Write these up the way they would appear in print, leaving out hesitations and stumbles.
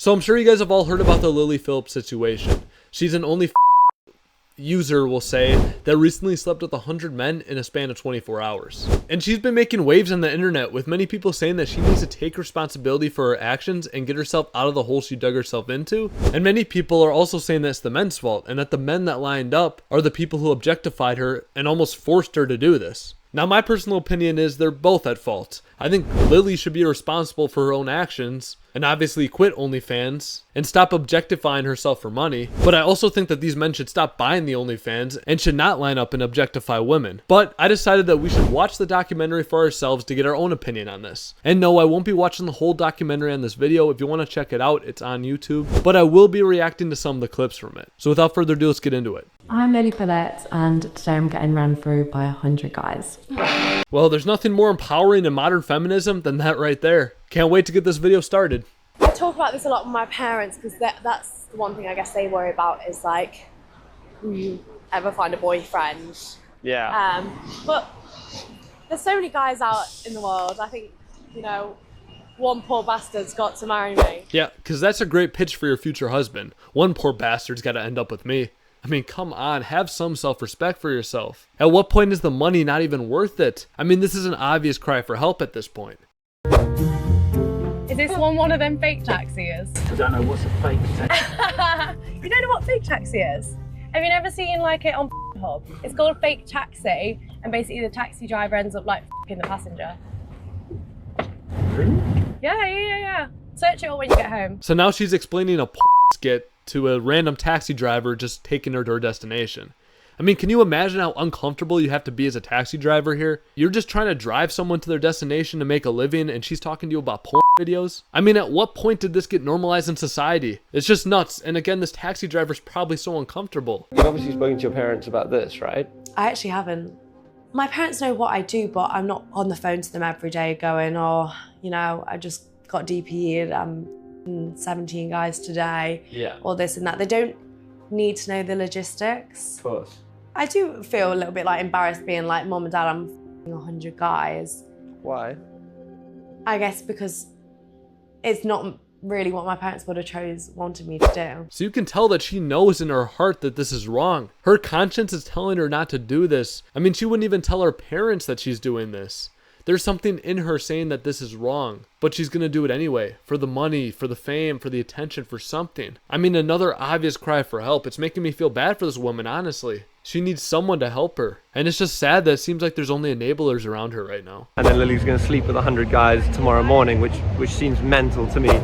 So I'm sure you guys have all heard about the Lily Phillips situation. She's an only user, will say, that recently slept with 100 men in a span of 24 hours. And she's been making waves on the internet, with many people saying that she needs to take responsibility for her actions and get herself out of the hole she dug herself into. And many people are also saying that it's the men's fault, and that the men that lined up are the people who objectified her and almost forced her to do this. Now, my personal opinion is they're both at fault. I think Lily should be responsible for her own actions and obviously quit OnlyFans and stop objectifying herself for money. But I also think that these men should stop buying the OnlyFans and should not line up and objectify women. But I decided that we should watch the documentary for ourselves to get our own opinion on this. And no, I won't be watching the whole documentary on this video. If you want to check it out, it's on YouTube. But I will be reacting to some of the clips from it. So without further ado, let's get into it. I'm Lily Phillips, and today I'm getting ran through by 100 guys. Well, there's nothing more empowering in modern feminism than that right there. Can't wait to get this video started. I talk about this a lot with my parents because that's the one thing I guess they worry about is like, will you ever find a boyfriend? Yeah. But there's so many guys out in the world. I think, you know, one poor bastard's got to marry me. Yeah, because that's a great pitch for your future husband. One poor bastard's got to end up with me. I mean, come on, have some self-respect for yourself. At what point is the money not even worth it? I mean, this is an obvious cry for help at this point. Is this one of them fake taxis? I don't know what's a fake taxi. You don't know what fake taxi is? Have you never seen like it on Hub? It's called a fake taxi, and basically the taxi driver ends up like f***ing the passenger. Really? Yeah. Search it all when you get home. So now she's explaining a skit to a random taxi driver just taking her to her destination. I mean, can you imagine how uncomfortable you have to be as a taxi driver here? You're just trying to drive someone to their destination to make a living, and she's talking to you about porn videos? I mean, at what point did this get normalized in society? It's just nuts. And again, this taxi driver's probably so uncomfortable. You've obviously spoken to your parents about this, right? I actually haven't. My parents know what I do, but I'm not on the phone to them every day going, oh, you know, I just got DP'd, I'm 17 guys today, or this and that. They don't need to know the logistics. Of course. I do feel a little bit like embarrassed being like, Mom and Dad, I'm 100 guys. Why? I guess because it's not really what my parents would have wanted me to do. So you can tell that she knows in her heart that this is wrong. Her conscience is telling her not to do this. I mean, she wouldn't even tell her parents that she's doing this. There's something in her saying that this is wrong, but she's going to do it anyway. For the money, for the fame, for the attention, for something. I mean, another obvious cry for help. It's making me feel bad for this woman, honestly. She needs someone to help her. And it's just sad that it seems like there's only enablers around her right now. And then Lily's going to sleep with 100 guys tomorrow morning, which seems mental to me.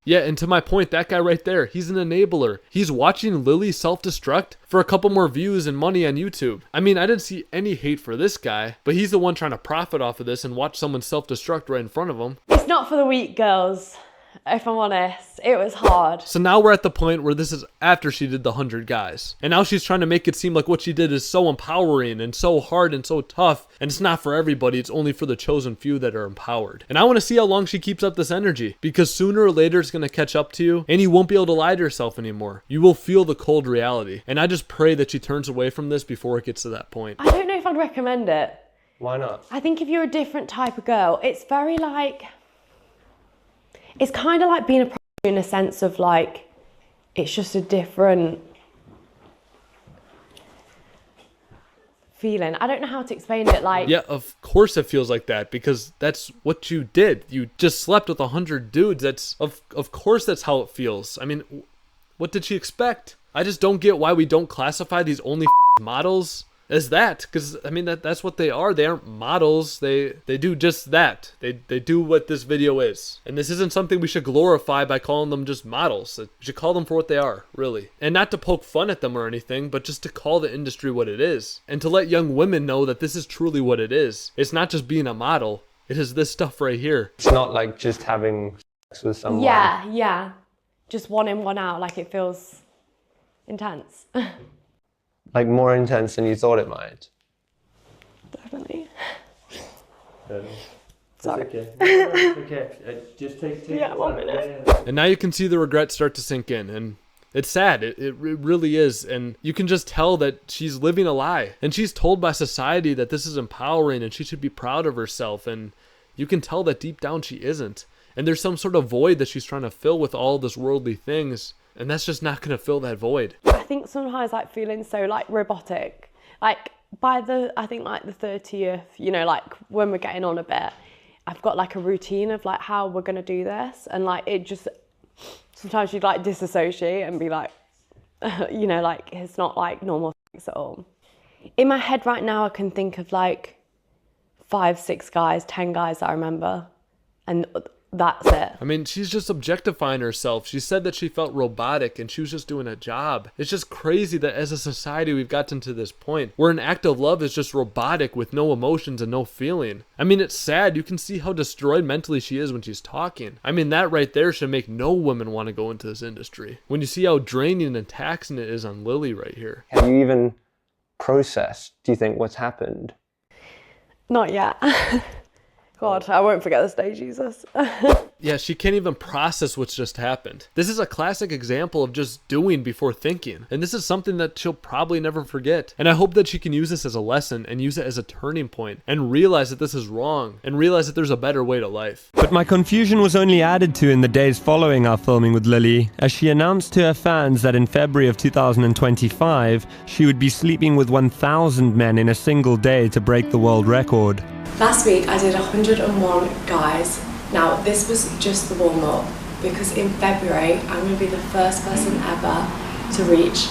Yeah, and to my point, that guy right there, he's an enabler. He's watching Lily self-destruct for a couple more views and money on YouTube. I mean, I didn't see any hate for this guy, but he's the one trying to profit off of this and watch someone self-destruct right in front of him. It's not for the weak, girls. If I'm honest, it was hard. So now we're at the point where this is after she did the 100 guys. And now she's trying to make it seem like what she did is so empowering and so hard and so tough. And it's not for everybody. It's only for the chosen few that are empowered. And I want to see how long she keeps up this energy. Because sooner or later it's going to catch up to you. And you won't be able to lie to yourself anymore. You will feel the cold reality. And I just pray that she turns away from this before it gets to that point. I don't know if I'd recommend it. Why not? I think if you're a different type of girl, it's very like... It's kind of like being a prostitute in a sense of like, it's just a different feeling. I don't know how to explain it. Like, yeah, of course it feels like that because that's what you did. You just slept with 100 dudes. That's of course that's how it feels. I mean, what did she expect? I just don't get why we don't classify these only models as that, because I mean that's what they are. They aren't models. They do just that. They do what this video is, and this isn't something we should glorify by calling them just models. We should call them for what they are, really, and not to poke fun at them or anything, but just to call the industry what it is, and to let young women know that this is truly what it is. It's not just being a model. It is this stuff right here. It's not like just having sex with someone. yeah, just one in, one out. Like it feels intense. Like more intense than you thought it might. Definitely. Sorry. Okay. Okay. Just take 1 minute. And now you can see the regret start to sink in, and it's sad. It really is. And you can just tell that she's living a lie. And she's told by society that this is empowering and she should be proud of herself. And you can tell that deep down she isn't. And there's some sort of void that she's trying to fill with all this worldly things. And that's just not going to fill that void. I think sometimes like feeling so like robotic, like by the, I think like the 30th, you know, like when we're getting on a bit, I've got like a routine of like how we're going to do this. And like, it just, sometimes you'd like disassociate and be like, you know, like it's not like normal sex at all. In my head right now, I can think of like 5, 6 guys, 10 guys that I remember. And that's it. I mean, she's just objectifying herself. She said that she felt robotic and she was just doing a job. It's just crazy that as a society we've gotten to this point where an act of love is just robotic with no emotions and no feeling. I mean, it's sad. You can see how destroyed mentally she is when she's talking. I mean, that right there should make no woman want to go into this industry. When you see how draining and taxing it is on Lily right here. Have you even processed, do you think, what's happened? Not yet. God, I won't forget this day, Jesus. Yeah, she can't even process what's just happened. This is a classic example of just doing before thinking. And this is something that she'll probably never forget. And I hope that she can use this as a lesson and use it as a turning point and realize that this is wrong and realize that there's a better way to life. But my confusion was only added to in the days following our filming with Lily, as she announced to her fans that in February of 2025, she would be sleeping with 1,000 men in a single day to break the world record. Last week I did 101 guys. Now this was just the warm up because in February I'm going to be the first person ever to reach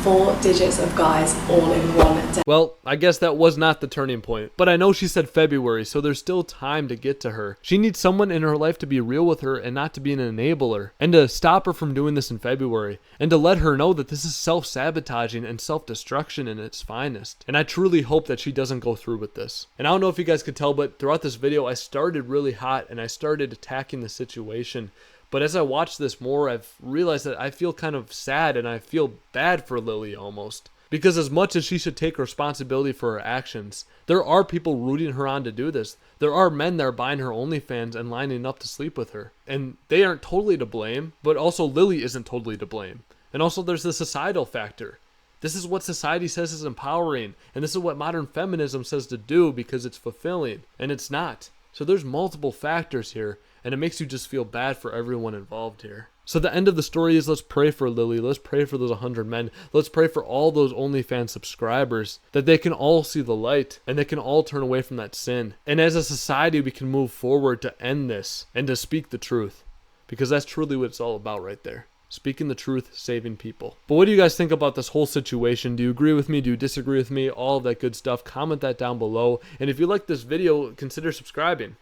4 digits of guys all in one day. Well, I guess that was not the turning point, but I know she said February, so there's still time to get to her. She needs someone in her life to be real with her and not to be an enabler, and to stop her from doing this in February, and to let her know that this is self-sabotaging and self-destruction in its finest. And I truly hope that she doesn't go through with this. And I don't know if you guys could tell, but throughout this video I started really hot and I started attacking the situation. But as I watch this more, I've realized that I feel kind of sad and I feel bad for Lily almost. Because as much as she should take responsibility for her actions, there are people rooting her on to do this. There are men that are buying her OnlyFans and lining up to sleep with her. And they aren't totally to blame, but also Lily isn't totally to blame. And also there's the societal factor. This is what society says is empowering, and this is what modern feminism says to do because it's fulfilling, and it's not. So there's multiple factors here, and it makes you just feel bad for everyone involved here. So the end of the story is, let's pray for Lily. Let's pray for those 100 men. Let's pray for all those OnlyFans subscribers, that they can all see the light and they can all turn away from that sin. And as a society, we can move forward to end this and to speak the truth, because that's truly what it's all about right there. Speaking the truth, saving people. But what do you guys think about this whole situation? Do you agree with me? Do you disagree with me? All of that good stuff. Comment that down below. And if you like this video, consider subscribing.